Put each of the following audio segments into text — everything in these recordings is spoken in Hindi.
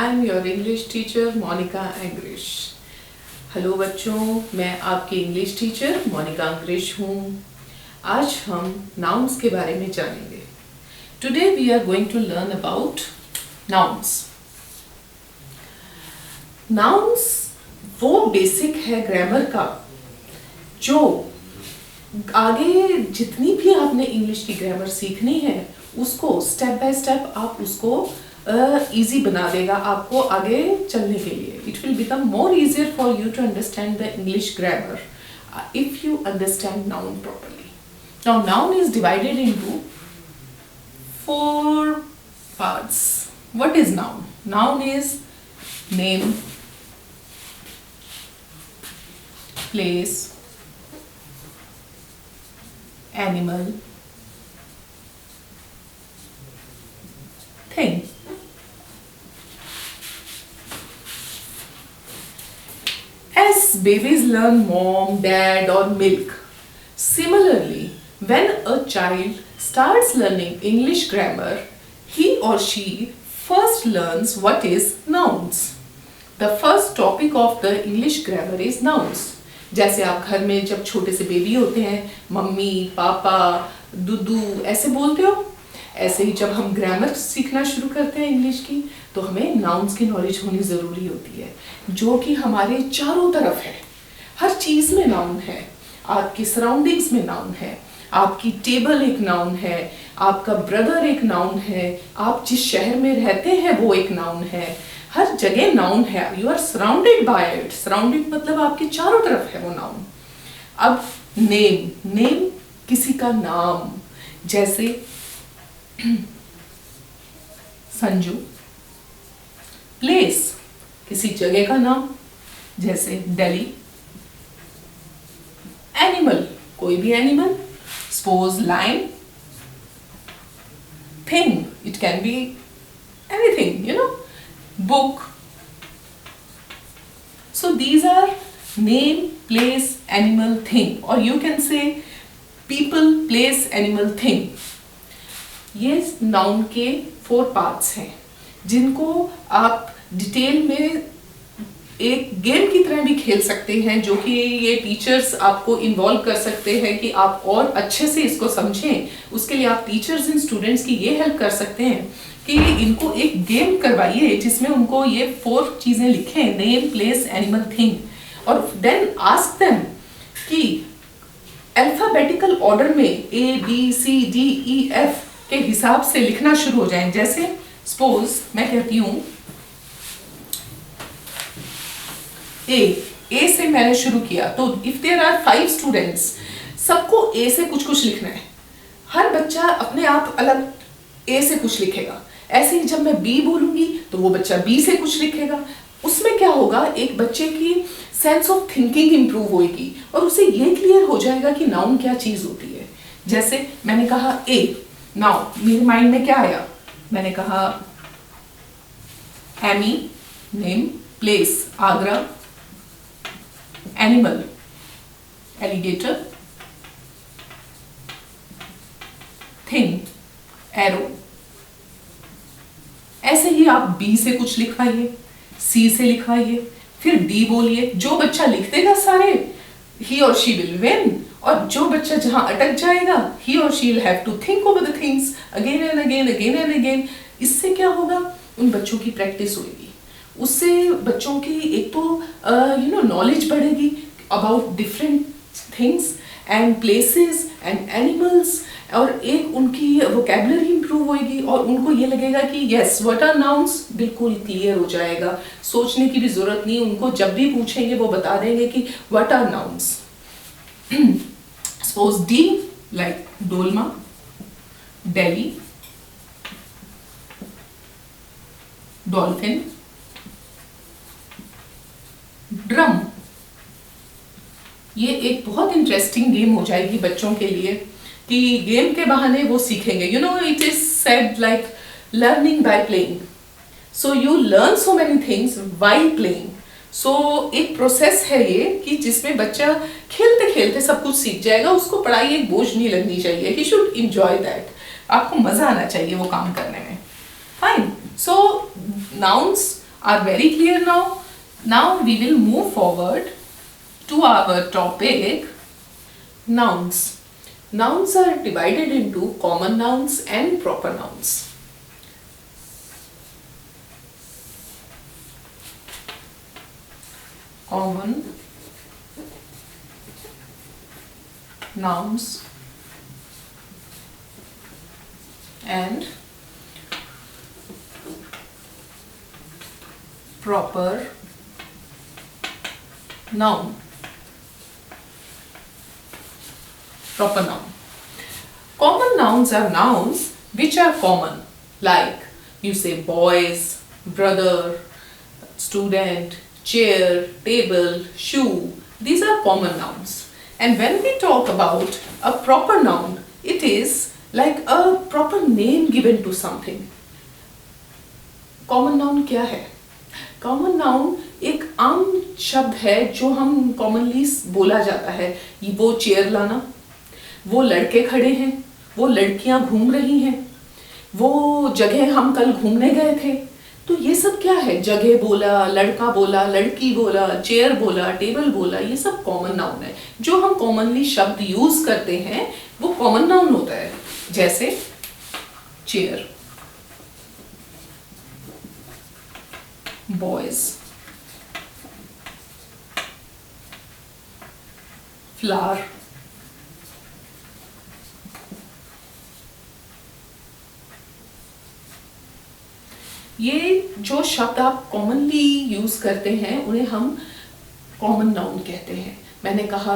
I am your English teacher Monika Angrish. Hello बच्चों, मैं आपकी इंग्लिश टीचर मोनिका एंग्रिश हूँ। आज हम नाउन्स के बारे में जानेंगे। Today we are going to learn about nouns. Nouns वो बेसिक है ग्रामर का जो आगे जितनी भी आपने इंग्लिश की ग्रामर सीखनी है उसको स्टेप बाय स्टेप आप उसको इजी बना देगा आपको आगे चलने के लिए। It will become more easier for you to understand the English grammar if you understand noun properly. Now noun is divided into 4 parts. What is noun? Noun is name, place, animal, thing. As babies learn mom, dad or milk, similarly, when a child starts learning English grammar, he or she first learns what is nouns. The first topic of the English grammar is nouns. जैसे आप घर में जब छोटे से बेबी होते हैं मम्मी पापा दुदू ऐसे बोलते हो, ऐसे ही जब हम ग्रामर सीखना शुरू करते हैं इंग्लिश की तो हमें नाउन्स की नॉलेज होनी ज़रूरी होती है जो कि हमारे चारों तरफ है। हर चीज़ में नाउन है, आपकी सराउंडिंग्स में नाउन है, आपकी टेबल एक नाउन है, आपका ब्रदर एक नाउन है, आप जिस शहर में रहते हैं वो एक नाउन है, हर जगह नाउन है। You are surrounded by it. Surrounded मतलब आपके चारों तरफ है वो नाउन। अब नेम किसी का नाम, जैसे संजू। प्लेस किसी जगह का नाम, जैसे दिल्ली। एनिमल कोई भी animal, suppose lion. Thing it can be anything, you know, book. So these are name, place, animal, thing, or you can say people, place, animal, thing. ये noun के 4 parts हैं जिनको आप डिटेल में एक गेम की तरह भी खेल सकते हैं, जो कि ये टीचर्स आपको इन्वॉल्व कर सकते हैं कि आप और अच्छे से इसको समझें। उसके लिए आप टीचर्स एंड स्टूडेंट्स की ये हेल्प कर सकते हैं कि इनको एक गेम करवाइए जिसमें उनको ये 4 चीज़ें लिखें, नेम, प्लेस, एनिमल, थिंग, और देन आस्क देम कि अल्फाबेटिकल ऑर्डर में ABCDEF के हिसाब से लिखना शुरू हो जाएं। जैसे सपोज मैं कहती हूँ ए से मैंने शुरू किया, तो इफ देयर आर 5 स्टूडेंट्स, सबको ए से कुछ कुछ लिखना है। हर बच्चा अपने आप अलग ए से कुछ लिखेगा। ऐसे ही जब मैं बी बोलूंगी तो वो बच्चा बी से कुछ लिखेगा। उसमें क्या होगा, एक बच्चे की सेंस ऑफ थिंकिंग इंप्रूव होगी और उसे ये क्लियर हो जाएगा कि नाउन क्या चीज होती है। जैसे मैंने कहा ए, नाउ मेरे माइंड में क्या आया, मैंने कहा Amy, name, place Agra, animal alligator, thing arrow. ऐसे ही आप बी से कुछ लिखवाइए, सी से लिखवाइए, फिर डी बोलिए। जो बच्चा लिख देगा सारे, ही और शी विल विन, और जो बच्चा जहां अटक जाएगा, ही और she will have to think over the things again and again, again and again. इससे क्या होगा, उन बच्चों की प्रैक्टिस होगी, उससे बच्चों की एक तो नॉलेज बढ़ेगी about different things and places and animals, और एक उनकी वोकैबुलरी इंप्रूव होगी और उनको ये लगेगा कि यस व्हाट आर नाउन्स, बिल्कुल क्लियर हो जाएगा। सोचने की भी जरूरत नहीं, उनको जब भी पूछेंगे वो बता देंगे कि what are nouns. Suppose D like dolma, Delhi, dolphin, drum. ये एक बहुत इंटरेस्टिंग गेम हो जाएगी बच्चों के लिए कि गेम के बहाने वो सीखेंगे। You know, it is said like learning by playing, so you learn so many things while playing. So एक प्रोसेस है ये कि जिसमें बच्चा खेलते खेलते सब कुछ सीख जाएगा। उसको पढ़ाई एक बोझ नहीं लगनी चाहिए, ही शुड इंजॉय दैट। आपको मजा आना चाहिए वो काम करने में। Fine, so nouns are very clear now. Now we will move forward to our topic, nouns. Nouns are divided into common nouns and proper nouns. Common nouns and proper noun. Proper noun. Common nouns are nouns which are common, like you say boys, brother, student, chair, table, shoe. These are common nouns. And when we talk about a proper noun, it is like a proper name given to something. Common noun क्या है? Common noun एक आम शब्द है जो हम commonly बोला जाता है. वो चेयर लाना, वो लड़के खड़े हैं, वो लड़कियां घूम रही हैं, वो जगह हम कल घूमने गए थे. तो ये सब क्या है? जगह बोला, लड़का बोला, लड़की बोला, चेयर बोला, टेबल बोला, ये सब कॉमन नाउन है. जो हम कॉमनली शब्द यूज करते हैं वो कॉमन नाउन होता है. जैसे चेयर, बॉयज, फ्लावर, ये जो शब्द आप कॉमनली यूज करते हैं उन्हें हम कॉमन नाउन कहते हैं. मैंने कहा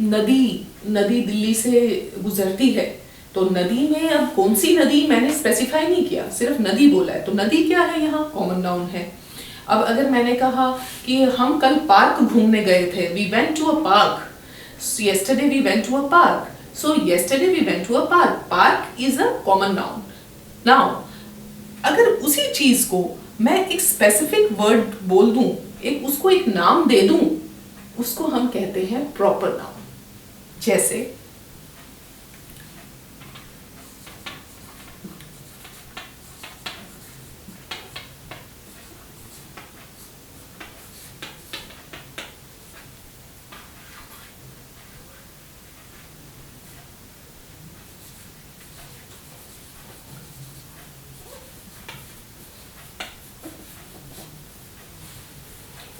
नदी, नदी दिल्ली से गुजरती है, तो नदी में अब कौन सी नदी मैंने स्पेसिफाई नहीं किया, सिर्फ नदी बोला है. तो नदी क्या है? यहाँ कॉमन नाउन है. अब अगर मैंने कहा कि हम कल पार्क घूमने गए थे, we went to a park, yesterday we went to a park, so yesterday we went to a park. Park is a common noun. Now अगर उसी चीज को मैं एक स्पेसिफिक वर्ड बोल दूं, एक उसको एक नाम दे दूं, उसको हम कहते हैं प्रॉपर नाउन. जैसे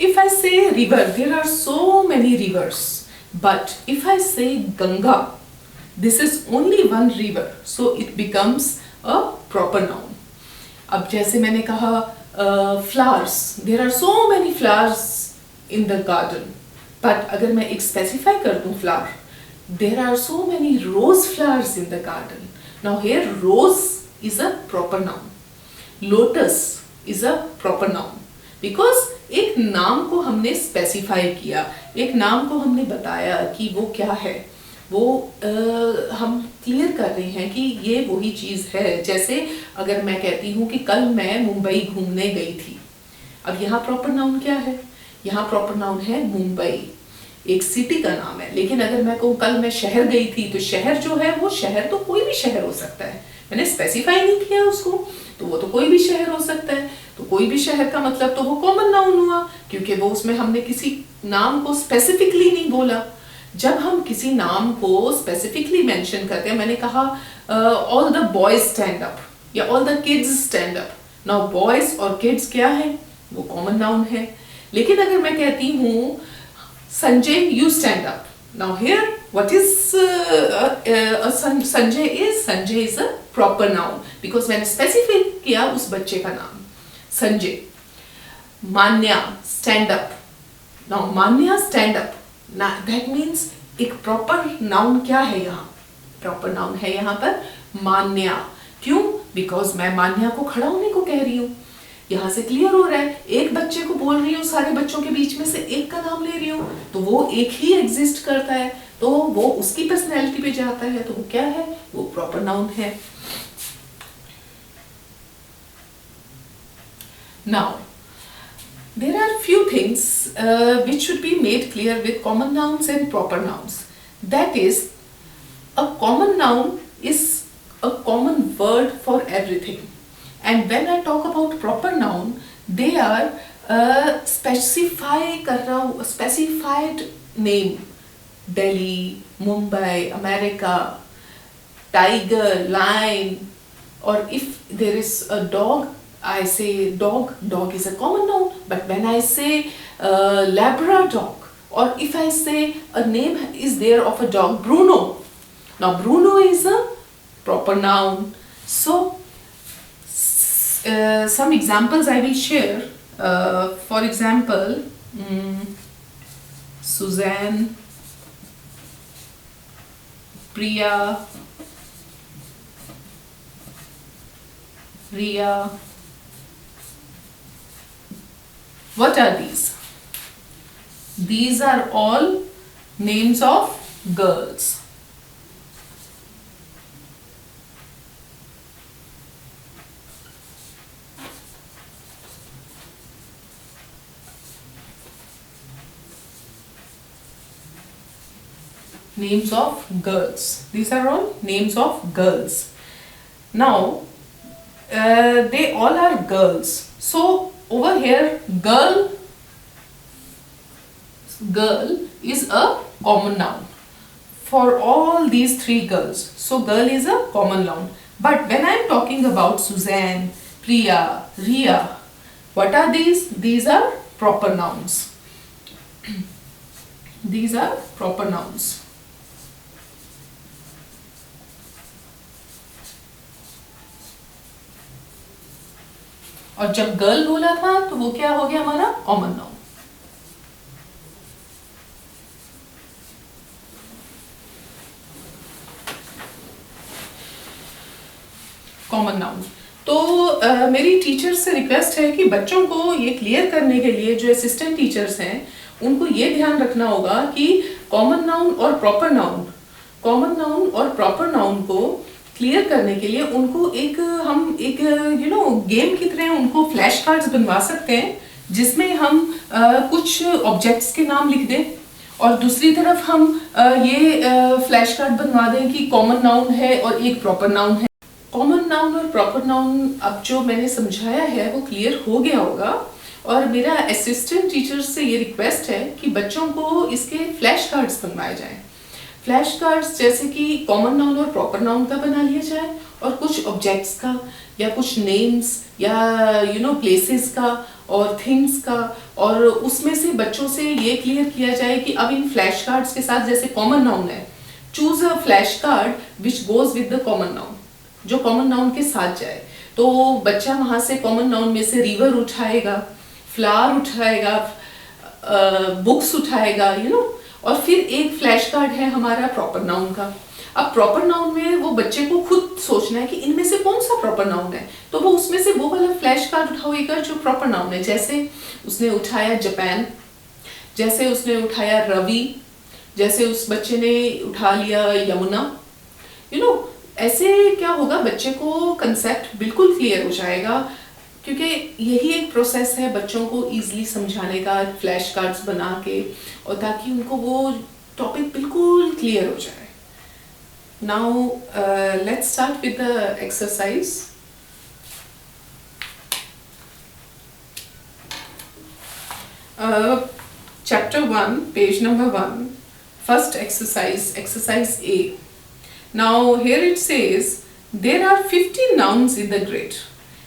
if I say river, there are so many rivers. But if I say Ganga, this is only one river, so it becomes a proper noun. अब जैसे मैंने कहा flowers, there are so many flowers in the garden. But अगर मैं एक specify कर दूं flower, there are so many rose flowers in the garden. Now here rose is a proper noun. Lotus is a proper noun. Because एक नाम को हमने स्पेसिफाई किया, एक नाम को हमने बताया कि वो क्या है, वो हम क्लियर कर रहे हैं कि ये वही चीज़ है. जैसे अगर मैं कहती हूँ कि कल मैं मुंबई घूमने गई थी, अब यहाँ प्रॉपर नाउन क्या है? यहाँ प्रॉपर नाउन है मुंबई, एक सिटी का नाम है. लेकिन अगर मैं कहूँ कल मैं शहर गई थी, तो शहर जो है वो शहर तो कोई भी शहर हो सकता है. मैंने स्पेसिफाई नहीं किया उसको, तो वो तो कोई भी शहर हो सकता है. तो कोई भी शहर का मतलब तो वो कॉमन नाउन हुआ, क्योंकि वो उसमें हमने किसी नाम को स्पेसिफिकली नहीं बोला. जब हम किसी नाम को स्पेसिफिकली मेंशन करते हैं, मैंने कहा all the boys stand up या all the kids stand up. Now boys और किड्स क्या है? वो कॉमन नाउन है. लेकिन अगर मैं कहती हूँ Sanjay you stand up, now here what is Sanjay is a proper noun because मैंने specify किया उस बच्चे का नाम संजय. मान्या stand up, now Manya stand up, now that means एक proper noun क्या है? यहाँ proper noun है यहाँ पर मान्या. क्यों? because मैं मान्या को खड़ा होने को कह रही हूँ. यहाँ से क्लियर हो रहा है, एक बच्चे को बोल रही हूँ, सारे बच्चों के बीच में से एक का नाम ले रही हूँ, तो वो एक ही एग्जिस्ट करता है, तो वो उसकी पर्सनैलिटी पे जाता है, तो वो क्या है? वो प्रॉपर नाउन है. Now there are few things which should be made clear with common nouns and proper nouns. That is, a common noun is a common word for everything. And when I talk about proper noun, they are specify कर रहा हूँ, specified name, Delhi, Mumbai, America, tiger, lion, or if there is a dog, I say dog. Dog is a common noun. But when I say Labrador, or if I say a name is there of a dog, Bruno. Now Bruno is a proper noun. So some examples I will share. For example, Suzanne, Priya, Ria. What are these? These are all names of girls. Names of girls. These are all names of girls. Now, they all are girls. So over here, girl is a common noun for all these three girls. So girl is a common noun. But when I am talking about Suzanne, Priya, Ria, what are these? These are proper nouns. These are proper nouns. और जब गर्ल बोला था तो वो क्या हो गया हमारा कॉमन नाउन. Common noun. तो मेरी टीचर से रिक्वेस्ट है कि बच्चों को ये क्लियर करने के लिए जो असिस्टेंट टीचर्स हैं उनको ये ध्यान रखना होगा कि कॉमन नाउन और प्रॉपर नाउन, कॉमन नाउन और प्रॉपर नाउन को क्लियर करने के लिए उनको हम एक गेम की तरह उनको फ्लैश कार्ड्स बनवा सकते हैं जिसमें हम कुछ ऑब्जेक्ट्स के नाम लिख दें और दूसरी तरफ हम ये फ्लैश कार्ड बनवा दें कि कॉमन नाउन है और एक प्रॉपर नाउन है. कॉमन नाउन और प्रॉपर नाउन अब जो मैंने समझाया है वो क्लियर हो गया होगा और मेरा असिस्टेंट टीचर से ये रिक्वेस्ट है कि बच्चों को इसके फ्लैश कार्ड्स बनवाए जाएं. फ्लैश कार्ड्स जैसे कि कॉमन नाउन और प्रॉपर नाउन का बना लिया जाए और कुछ ऑब्जेक्ट्स का या कुछ नेम्स या प्लेसेस का और थिंग्स का, और उसमें से बच्चों से ये क्लियर किया जाए कि अब इन फ्लैश कार्ड्स के साथ जैसे कॉमन नाउन है, choose a flash card which goes with the common noun, जो कॉमन नाउन के साथ जाए. तो बच्चा वहां से कॉमन नाउन में से रिवर उठाएगा, फ्लावर उठाएगा, बुक्स उठाएगा, और फिर एक फ्लैश कार्ड है हमारा प्रॉपर नाउन का. अब प्रॉपर नाउन में वो बच्चे को खुद सोचना है कि इनमें से कौन सा प्रॉपर नाउन है, तो वो उसमें से वो वाला फ्लैश कार्ड उठाएगा जो प्रॉपर नाउन है. जैसे उसने उठाया जापान, जैसे उसने उठाया रवि, जैसे उस बच्चे ने उठा लिया यमुना. ऐसे क्या होगा, बच्चे को कंसेप्ट बिल्कुल क्लियर हो जाएगा क्योंकि यही एक प्रोसेस है बच्चों को इजीली समझाने का, फ्लैश कार्ड्स बना के, और ताकि उनको वो टॉपिक बिल्कुल क्लियर हो जाए. Now let's start with the exercise. Chapter 1, page number 1, first exercise, exercise A. Now here it says there are 50 nouns in the grid.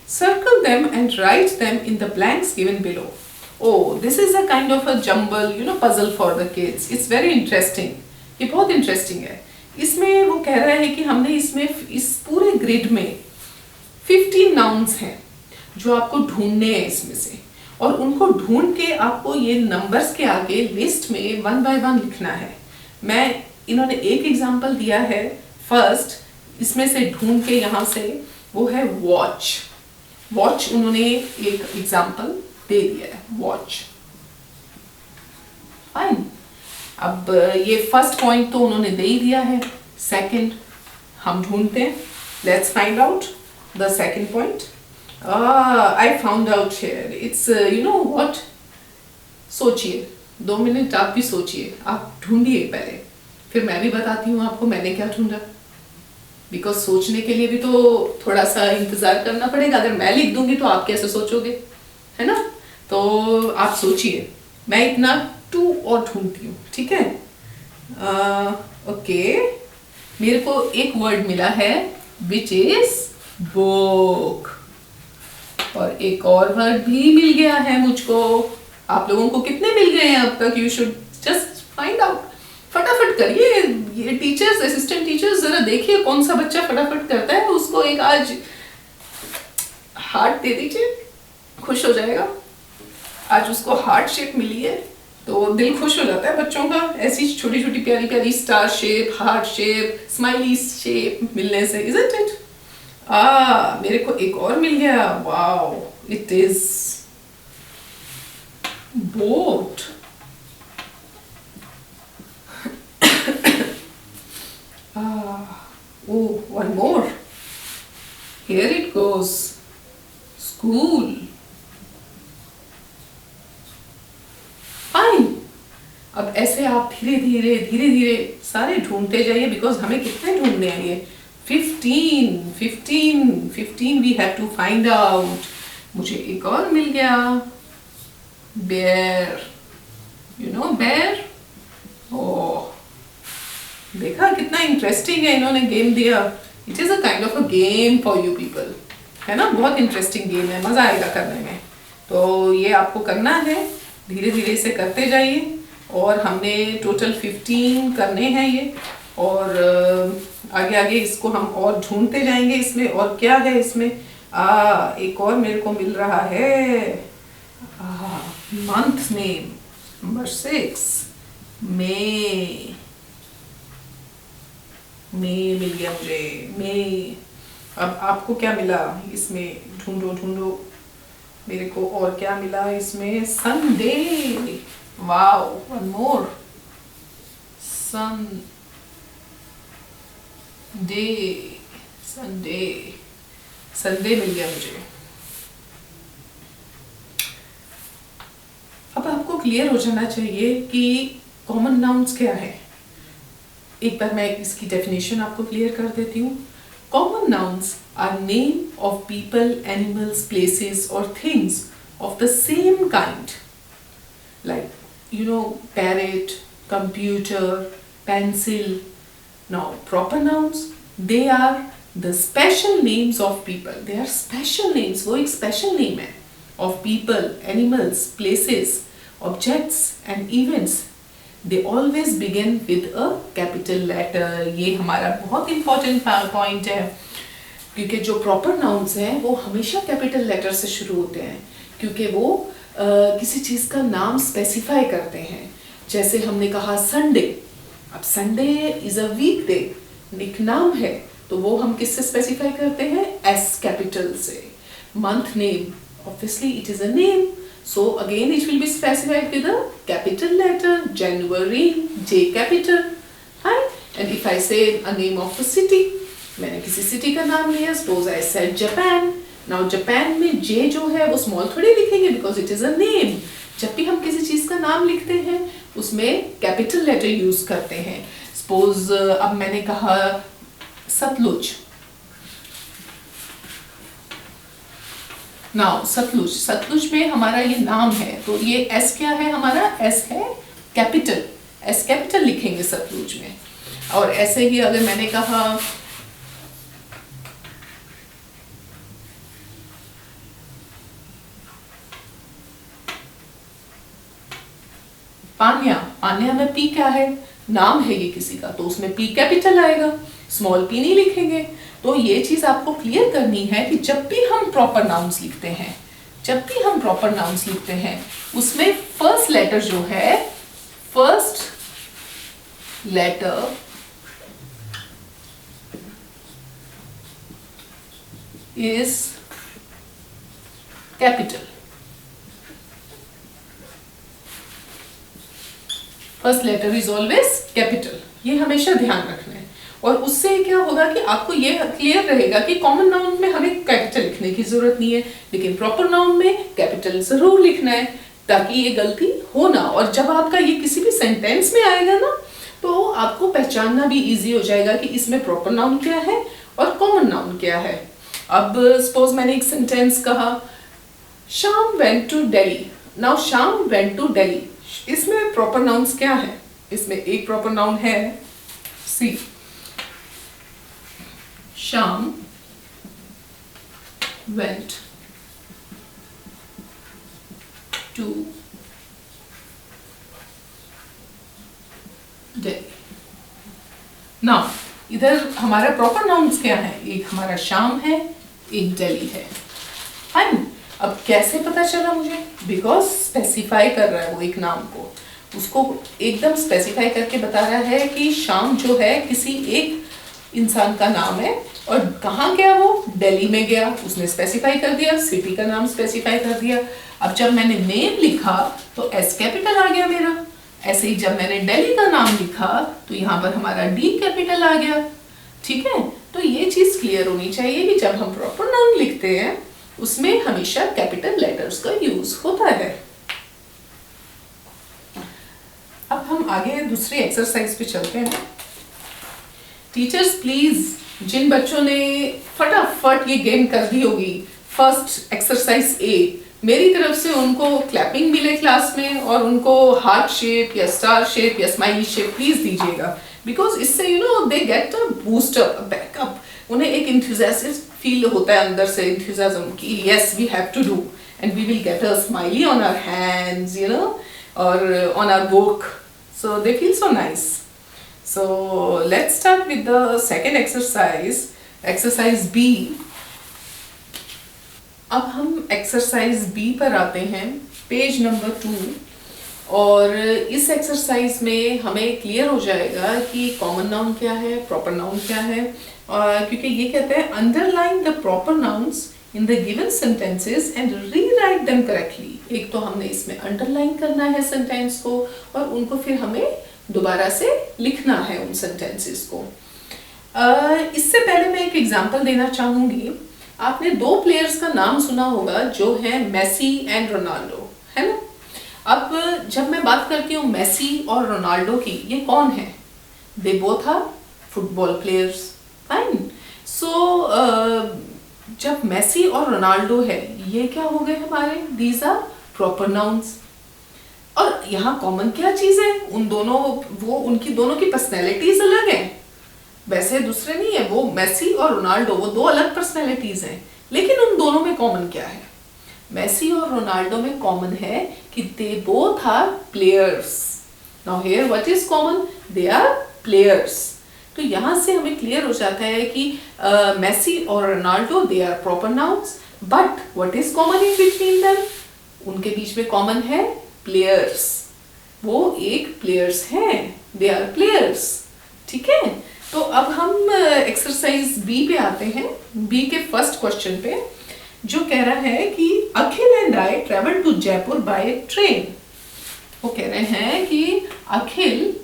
Circle them and write them in the blanks given below. Oh, this is a kind of a jumble, puzzle for the kids. It's very interesting. ये बहुत interesting है. इसमें वो कह रहा है कि हमने इसमें इस पूरे ग्रिड में 50 nouns हैं जो आपको ढूंढने हैं इसमें से, और उनको ढूंढ के आपको ये नंबर्स के आगे लिस्ट में 1 by 1 लिखना है. इन्होंने एक एग्जाम्पल दिया है. फर्स्ट इसमें से ढूंढ के यहाँ से वो है वॉच. वॉच उन्होंने एक एग्जाम्पल दे दिया है, वॉच. फाइन. अब ये फर्स्ट पॉइंट तो उन्होंने दे ही दिया है. सेकंड हम ढूंढते हैं. Let's find out the second point. I found out here. It's what. सोचिए 2 मिनट, आप भी सोचिए, आप ढूंढिए पहले, फिर मैं भी बताती हूँ आपको मैंने क्या ढूंढा. बिकॉज सोचने के लिए भी तो थोड़ा सा इंतजार करना पड़ेगा. अगर मैं लिख दूंगी तो आप कैसे सोचोगे. है ना। तो आप सोचिए, मैं इतना टू और ढूंढती हूँ, ठीक है। ओके, मेरे को एक वर्ड मिला है विच इज बुक, और एक और वर्ड भी मिल गया है मुझको। आप लोगों को कितने मिल गए हैं अब तक? You should just find out, फटाफट करिए। ये टीचर्स, असिस्टेंट टीचर्स, जरा देखिए कौन सा बच्चा फटाफट करता है, उसको एक आज हार्ट दे दीजिए, खुश हो जाएगा। आज उसको हार्ट शेप मिली है तो दिल खुश हो जाता है बच्चों का, ऐसी छोटी छोटी प्यारी प्यारी star shape, heart shape, smiley shape मिलने से, इजंट इट? मेरे को एक और मिल गया। Wow, it is boat. One more, here it goes, school. Fine. अब ऐसे आप धीरे धीरे धीरे धीरे सारे ढूंढते जाइए, बिकॉज हमें कितने ढूंढने हैं ये 15 we have to find out. मुझे एक और मिल गया, bear. You know bear? Oh, देखा कितना इंटरेस्टिंग है इन्होंने गेम दिया। It is a kind of a game for you people, है ना। बहुत इंटरेस्टिंग गेम है, मजा आएगा करने में। तो ये आपको करना है, धीरे धीरे इसे करते जाइए। और हमने टोटल 15 करने हैं ये, और आगे आगे इसको हम और ढूंढते जाएंगे। इसमें और क्या है? इसमें एक और मेरे को मिल रहा है, मंथ नेम नंबर 6, मई। मई मिल गया मुझे, मई। अब आपको क्या मिला इसमें? ढूंढो ढूंढो। मेरे को और क्या मिला इसमें? Sunday. Wow, one more, Sunday. Sunday, Sunday मिल गया मुझे। अब आपको क्लियर हो जाना चाहिए कि कॉमन नाउन्स क्या है। एक बार मैं इसकी डेफिनेशन आपको क्लियर कर देती हूँ। Common nouns are name of people, animals, places और things of the same kind, like parrot, computer, pencil. Now proper nouns, they are the special names of people. They are special names, वो एक special name है of people, animals, places, objects and events. They always begin with a capital letter. ये हमारा बहुत important point है, क्योंकि जो proper nouns हैं वो हमेशा capital letter से शुरू होते हैं, क्योंकि वो किसी चीज़ का नाम स्पेसिफाई करते हैं। जैसे हमने कहा संडे, अब Sunday is a weekday, एक नाम है, तो वो हम किससे स्पेसिफाई करते हैं? एस कैपिटल से। Month name, obviously it is a name, so again it will be specified with a capital letter, January, J capital, right. And if I say a name of a city, मैंने किसी सिटी का नाम लिया, suppose I said Japan. Now Japan में जे जो है वो स्मॉल थोड़ी लिखेंगे, because it is a name. जब भी हम किसी चीज का नाम लिखते हैं उसमें कैपिटल लेटर यूज करते हैं। सपोज अब मैंने कहा सतलुज। नाउ सतलुज, सतलुज में हमारा ये नाम है, तो ये एस क्या है? हमारा एस है कैपिटल, एस कैपिटल लिखेंगे सतलुज में। और ऐसे ही अगर मैंने कहा पानिया, पानिया में पी क्या है? नाम है ये किसी का, तो उसमें पी कैपिटल आएगा, स्मॉल पी नहीं लिखेंगे। तो ये चीज आपको क्लियर करनी है कि जब भी हम प्रॉपर नाउन्स लिखते हैं, जब भी हम प्रॉपर नाउन्स लिखते हैं, उसमें फर्स्ट लेटर जो है, first letter is capital. First letter is always capital, ये हमेशा ध्यान रखना है। और उससे क्या होगा कि आपको ये क्लियर रहेगा कि कॉमन नाउन में हमें कैपिटल लिखने की जरूरत नहीं है, लेकिन प्रॉपर नाउन में कैपिटल जरूर लिखना है, ताकि ये गलती हो ना। और जब आपका ये किसी भी सेंटेंस में आएगा ना, तो आपको पहचानना भी इजी हो जाएगा कि इसमें प्रॉपर नाउन क्या है और कॉमन नाउन क्या है। अब सपोज मैंने एक सेंटेंस कहा, Shyam went to Delhi. Now Shyam went to Delhi, इसमें प्रॉपर नाउन्स क्या है? इसमें एक प्रॉपर नाउन है C. Shyam went to Delhi. Now इधर हमारा प्रॉपर नाउन्स क्या है? एक हमारा श्याम है, एक दिल्ली है. फाइन. अब कैसे पता चला मुझे? बिकॉज स्पेसिफाई कर रहा है वो एक नाम को, उसको एकदम स्पेसिफाई करके बता रहा है कि श्याम जो है किसी एक इंसान का नाम है. और कहाँ गया वो? दिल्ली में गया. उसने स्पेसिफाई कर दिया, सिटी का नाम स्पेसिफाई कर दिया. अब जब मैंने नेम लिखा तो एस कैपिटल आ गया मेरा. ऐसे ही जब मैंने दिल्ली का नाम लिखा तो यहाँ पर हमारा डी कैपिटल आ गया. ठीक है, तो ये चीज क्लियर होनी चाहिए कि जब हम प्रॉपर नाउन लिखते हैं उसमें हमेशा कैपिटल लेटर्स का यूज होता है. अब हम आगे दूसरी एक्सरसाइज पे चलते हैं. टीचर्स प्लीज, जिन बच्चों ने फटाफट ये गेम कर दी होगी फर्स्ट एक्सरसाइज ए, मेरी तरफ से उनको क्लैपिंग मिले क्लास में और उनको हार्ट शेप या स्टार शेप या स्माइली शेप प्लीज दीजिएगा. बिकॉज इससे they get a boost up, backup. उन्हें एक इंथुजियाज्म फील होता है अंदर से, इंथुजियाज्म कि yes we have to do and we will get a smiley on our hands और on our book. So they feel so nice. So let's start with the second exercise, exercise B. अब हम एक्सरसाइज बी पर आते हैं, पेज नंबर 2. और इस एक्सरसाइज में हमें क्लियर हो जाएगा कि कॉमन नाउन क्या है, प्रॉपर नाउन क्या है. क्योंकि ये कहते हैं underline the proper nouns in the given sentences and rewrite them correctly. एक तो हमने इसमें अंडरलाइन करना है सेंटेंस को और उनको फिर हमें दोबारा से लिखना है उन सेंटेंसेस को. इससे पहले मैं एक एग्जांपल देना चाहूंगी. आपने दो प्लेयर्स का नाम सुना होगा जो है मेसी एंड रोनाल्डो, है ना. अब जब मैं बात करती हूँ मेसी और रोनाल्डो की, ये कौन है? They both are football players. Fine. So जब मेसी और रोनाल्डो है, ये क्या हो गए हमारे? These are proper nouns. और यहाँ कॉमन क्या चीज है? उनकी दोनों की पर्सनैलिटीज अलग है. वैसे दूसरे नहीं है, वो मेसी और रोनाल्डो वो दो अलग पर्सनैलिटीज हैं. लेकिन उन दोनों में कॉमन क्या है? मेसी और रोनाल्डो में कॉमन है कि they both are players. Now here what is common? They are players. तो यहाँ से हमें क्लियर हो जाता है कि मेसी और Ronaldo they are proper nouns. But what is common in between them? उनके बीच में कॉमन है प्लेयर्स. वो एक प्लेयर्स हैं, दे आर प्लेयर्स. ठीक है, तो अब हम एक्सरसाइज बी पे आते हैं. बी के फर्स्ट क्वेश्चन पे जो कह रहा है कि Akhil and I travel to Jaipur by train. वो कह रहे हैं कि Akhil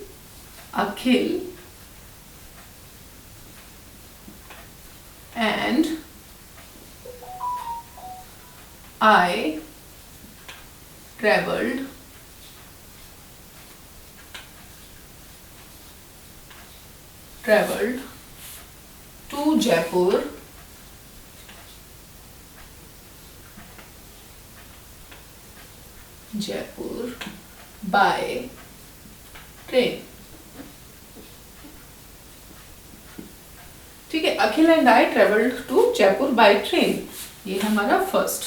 and I traveled to Jaipur by train. ठीक है, Akhil and I travelled to Jaipur by train. ये हमारा फर्स्ट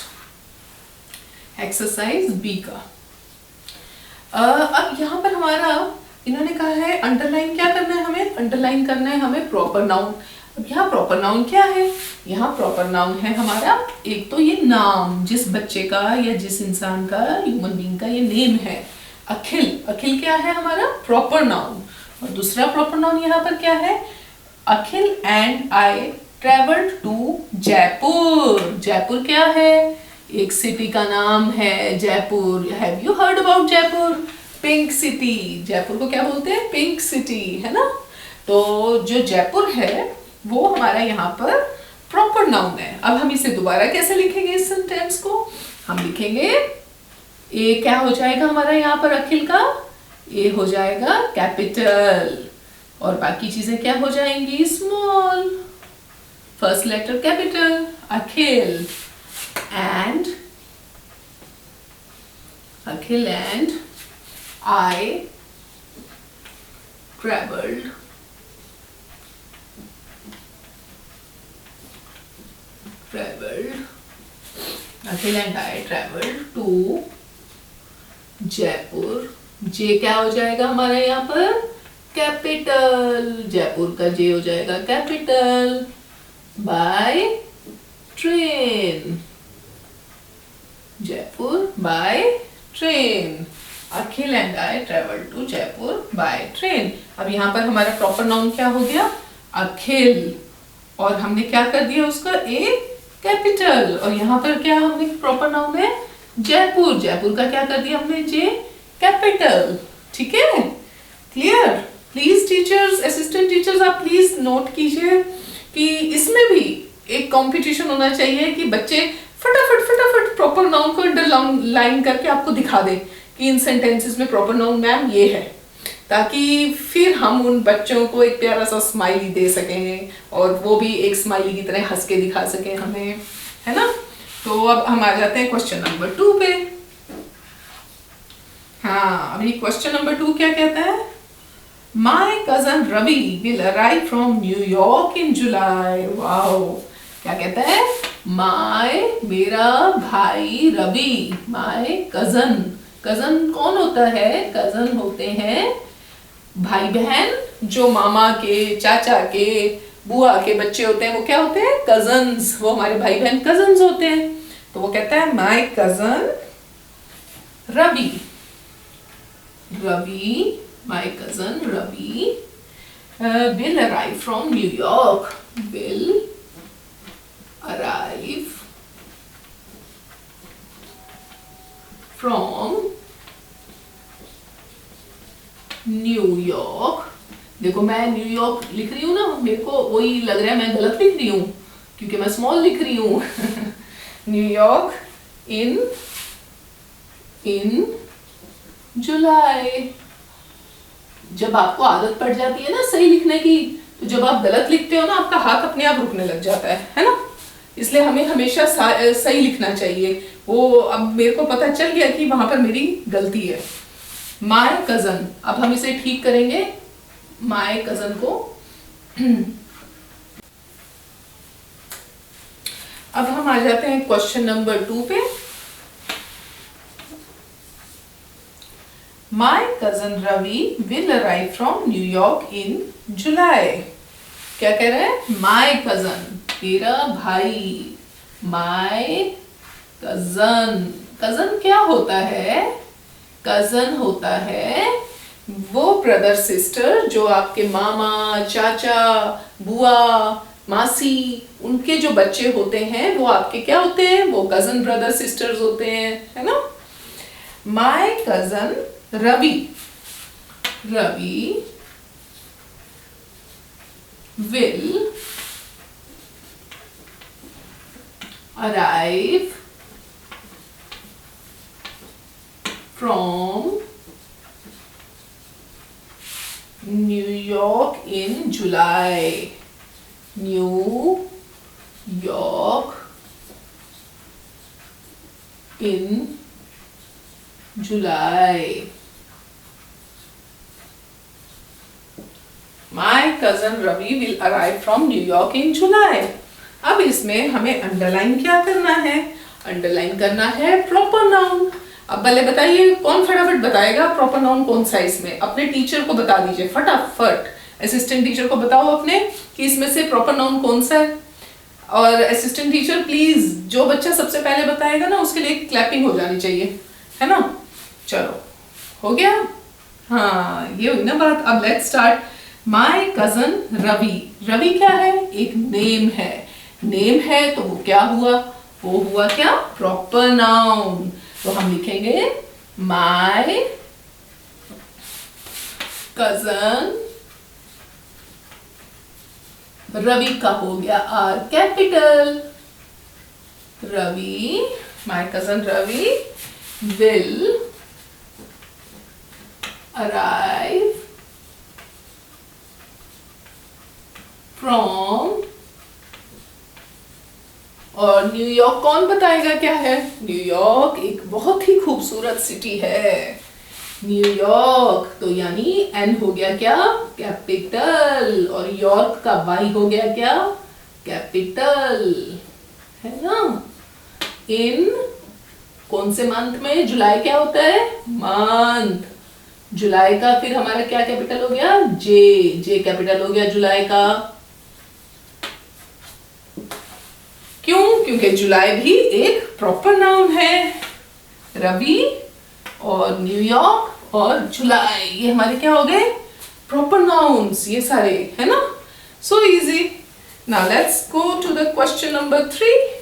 एक्सरसाइज बी का. अब यहाँ पर हमारा इन्होंने कहा है अंडरलाइन क्या करना है हमें? अंडरलाइन करना है हमें प्रॉपर नाउन. अब यहाँ प्रॉपर नाउन क्या है? यहाँ प्रॉपर नाउन है हमारा एक तो ये नाम, जिस बच्चे का या जिस इंसान का, ह्यूमन बीइंग का ये नेम है. अखिल क्या है हमारा? Proper noun. और दूसरा प्रॉपर नाउन यहाँ पर क्या है? Akhil and I travelled to Jaipur. Jaipur क्या है? एक सिटी का नाम है Jaipur. Have you heard about Jaipur? Pink city. Jaipur को क्या बोलते हैं? पिंक सिटी, है ना. तो जो जयपुर है वो हमारा यहाँ पर प्रॉपर नाउन है. अब हम इसे दोबारा कैसे लिखेंगे इस सेंटेंस को? हम लिखेंगे ए क्या हो जाएगा हमारा यहाँ पर अखिल का? ए हो जाएगा कैपिटल और बाकी चीजें क्या हो जाएंगी? Small. First letter capital Akhil and Akhil and I traveled Akhil and I traveled to Jaipur. J क्या हो जाएगा हमारा यहाँ पर? कैपिटल. जयपुर का जे हो जाएगा capital. By train. Jaipur by train. Akhil and I travel to Jaipur by train. अब यहाँ पर हमारा प्रॉपर नाउन क्या हो गया? अखिल. और हमने क्या कर दिया उसका? ए कैपिटल. और यहाँ पर क्या हमने प्रॉपर नाउन है? जयपुर. जयपुर का क्या कर दिया हमने? J capital. ठीक है, clear? Please teachers, assistant teachers, आप प्लीज नोट कीजिए कि इसमें भी एक कंपटीशन होना चाहिए कि बच्चे फटाफट फटाफट प्रॉपर नाउन को अंडरलाइन करके आपको दिखा दे कि इन सेंटेंसेस में प्रॉपर नाउन मैम ये है, ताकि फिर हम उन बच्चों को एक प्यारा सा स्माइली दे सकें और वो भी एक स्माइली की तरह हंस के दिखा सकें हमें, है ना? तो अब हम आ जाते हैं क्वेश्चन नंबर 2 पे. हाँ, अभी क्वेश्चन नंबर 2 क्या कहता है? My cousin Ravi will arrive from New York in July. Wow, क्या कहता है? मेरा भाई रवि. My cousin. cousin कौन होता है? cousin होते हैं भाई बहन जो मामा के, चाचा के, बुआ के बच्चे होते हैं, वो क्या होते हैं? cousins. वो हमारे भाई बहन cousins होते हैं. तो वो कहता है my cousin Ravi. My cousin Ravi will arrive from New York. Will arrive from New York. देखो मैं न्यूयॉर्क लिख रही हूँ ना, मेरे को वही लग रहा है मैं गलत लिख रही हूँ क्योंकि मैं स्मॉल लिख रही हूँ. न्यूयॉर्क इन जुलाई. जब आपको आदत पड़ जाती है ना सही लिखने की, तो जब आप गलत लिखते हो ना आपका हाथ अपने आप रुकने लग जाता है ना? इसलिए हमें हमेशा सही लिखना चाहिए. वो अब मेरे को पता चल गया कि वहां पर मेरी गलती है. माय कजन, अब हम इसे ठीक करेंगे माय कजन को. अब हम आ जाते हैं क्वेश्चन नंबर 2 पे. My cousin Ravi will arrive from New York in July. क्या कह रहे हैं? My cousin, तेरा भाई. My cousin. cousin क्या होता है? cousin होता है वो ब्रदर सिस्टर जो आपके मामा, चाचा, बुआ, मासी, उनके जो बच्चे होते हैं वो आपके क्या होते हैं? वो cousin ब्रदर सिस्टर्स होते हैं, है ना? My cousin Ravi will arrive from New York in July. New York in July. My cousin Ravi will arrive from New York in July. अब इसमें हमें अंडरलाइन क्या करना है? अंडरलाइन करना है प्रॉपर नाउन. अब भले बताइए कौन फटाफट बताएगा प्रॉपर नाउन कौन सा इसमें? अपने टीचर को बता दीजिए फटाफट. असिस्टेंट टीचर को बताओ अपने कि इसमें से प्रॉपर नाउन कौन सा है. और असिस्टेंट टीचर प्लीज जो बच्चा सबसे पहले बताएगा ना उसके लिए क्लैपिंग हो जानी चाहिए, है ना? चलो हो गया. हाँ, ये हुई ना बात. अब let's start. My cousin Ravi. Ravi क्या है? एक नेम है. नेम है तो वो क्या हुआ? वो हुआ क्या? Proper noun. तो हम लिखेंगे माय कजन रवि का हो गया R capital. Ravi, my cousin Ravi will arrive from और न्यूयॉर्क कौन बताएगा क्या है? न्यूयॉर्क एक बहुत ही खूबसूरत सिटी है। न्यूयॉर्क तो यानी एन हो गया क्या? कैपिटल। और यॉर्क का वाई हो गया क्या? कैपिटल, है ना। इन कौन से मंथ में? जुलाई क्या होता है? मंथ। जुलाई का फिर हमारा क्या कैपिटल हो गया? जे। जे कैपिटल हो गया जुलाई का। क्यों? क्योंकि जुलाई भी एक प्रॉपर नाउन है। रवि और न्यूयॉर्क और जुलाई ये हमारे क्या हो गए? प्रॉपर नाउन्स, ये सारे, है ना। So easy. Now let's go to the question number 3.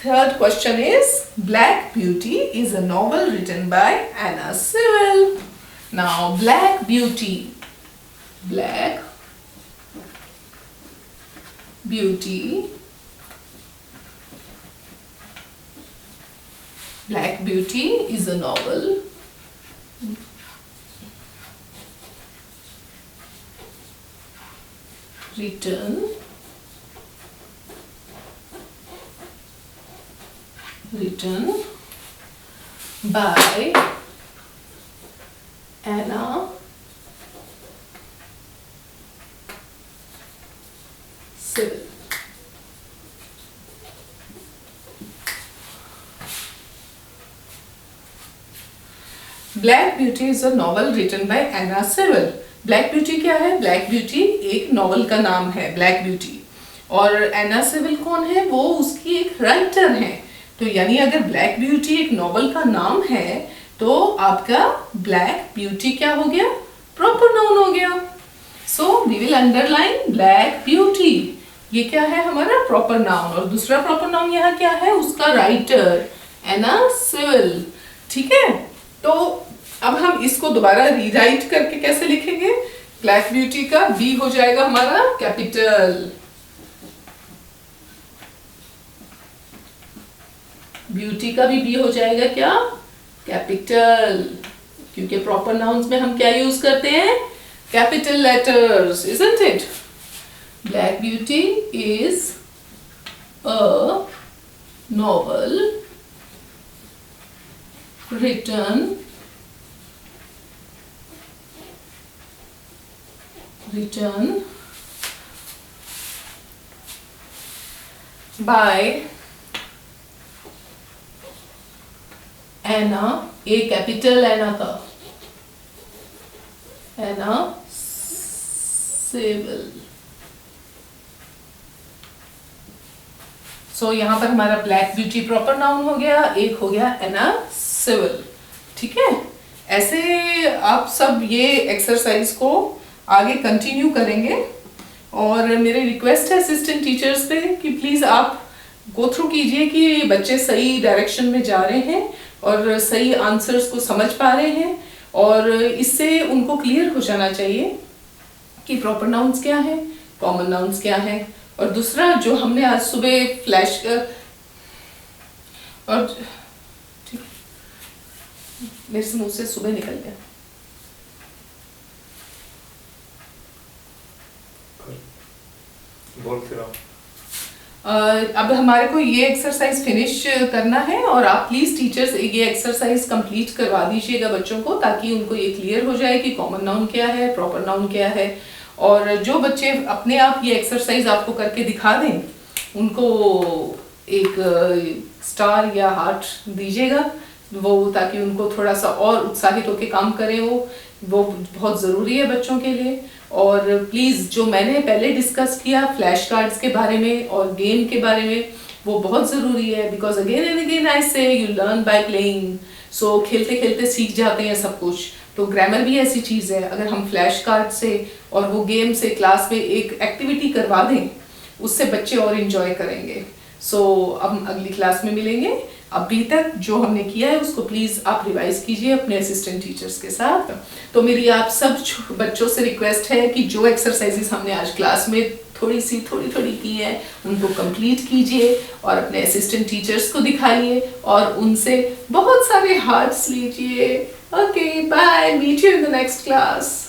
Third question is Black Beauty is a novel written by Anna Sewell. Now Black Beauty. Black Beauty. Black Beauty is a novel written by Anna Sewell. Black Beauty is a novel written by Anna Sewell. Black Beauty क्या है? ब्लैक ब्यूटी एक नॉवल का नाम है, ब्लैक ब्यूटी. और एना सेवेल कौन है? वो उसकी एक राइटर है. तो यानी अगर ब्लैक ब्यूटी एक नॉवल का नाम है तो आपका ब्लैक ब्यूटी क्या हो गया? प्रॉपर नाउन हो गया. So we will underline Black Beauty. ये क्या है? हमारा प्रॉपर नाउन. और दूसरा प्रॉपर नाउन यहाँ क्या है? उसका राइटर एना सेवेल. ठीक है. तो अब हम इसको दोबारा रीराइट करके कैसे लिखेंगे? ब्लैक ब्यूटी का बी हो जाएगा हमारा कैपिटल. ब्यूटी का भी बी हो जाएगा क्या? कैपिटल. क्योंकि प्रॉपर नाउन्स में हम क्या यूज करते हैं? Capital letters, isn't it? Black Beauty is a novel written by Anna, a capital Anna का, Anna Sewell. सो यहाँ पर हमारा ब्लैक ब्यूटी प्रॉपर नाउन हो गया, एक हो गया एना सेवेल. ठीक है. ऐसे आप सब ये एक्सरसाइज को आगे कंटिन्यू करेंगे. और मेरी रिक्वेस्ट है असिस्टेंट टीचर्स पे कि प्लीज़ आप गो थ्रू कीजिए कि बच्चे सही डायरेक्शन में जा रहे हैं और सही आंसर्स को समझ पा रहे हैं. और इससे उनको क्लियर हो जाना चाहिए कि प्रॉपर नाउन्स क्या है, कॉमन नाउन्स क्या है. और दूसरा जो हमने आज सुबह फ्लैश कर और मेरे से मुंह से सुबह निकल गया. बोलते रहो. अब हमारे को ये एक्सरसाइज फिनिश करना है और आप प्लीज टीचर्स ये एक्सरसाइज कंप्लीट करवा दीजिएगा बच्चों को, ताकि उनको ये क्लियर हो जाए कि कॉमन नाउन क्या है, प्रॉपर नाउन क्या है. और जो बच्चे अपने आप ये एक्सरसाइज आपको करके दिखा दें उनको एक स्टार या हार्ट दीजिएगा, वो ताकि उनको थोड़ा सा और उत्साहित होकर काम करें. वो बहुत ज़रूरी है बच्चों के लिए. और प्लीज़ जो मैंने पहले डिस्कस किया फ्लैश कार्ड्स के बारे में और गेम के बारे में, वो बहुत ज़रूरी है. Because again and again I से यू लर्न बाय प्लेइंग. सो खेलते खेलते सीख जाते हैं सब कुछ. तो ग्रामर भी ऐसी चीज़ है, अगर हम फ्लैश कार्ड से और वो गेम से क्लास में एक एक्टिविटी करवा दें उससे बच्चे और इन्जॉय करेंगे. सो अब अगली क्लास में मिलेंगे. अभी तक जो हमने किया है उसको प्लीज़ आप रिवाइज कीजिए अपने असिस्टेंट टीचर्स के साथ. तो मेरी आप सब बच्चों से रिक्वेस्ट है कि जो एक्सरसाइजेस हमने आज क्लास में थोड़ी थोड़ी की है उनको कंप्लीट कीजिए और अपने असिस्टेंट टीचर्स को दिखाइए और उनसे बहुत सारे हार्ट्स लीजिए. Okay, bye. Meet you in the next class.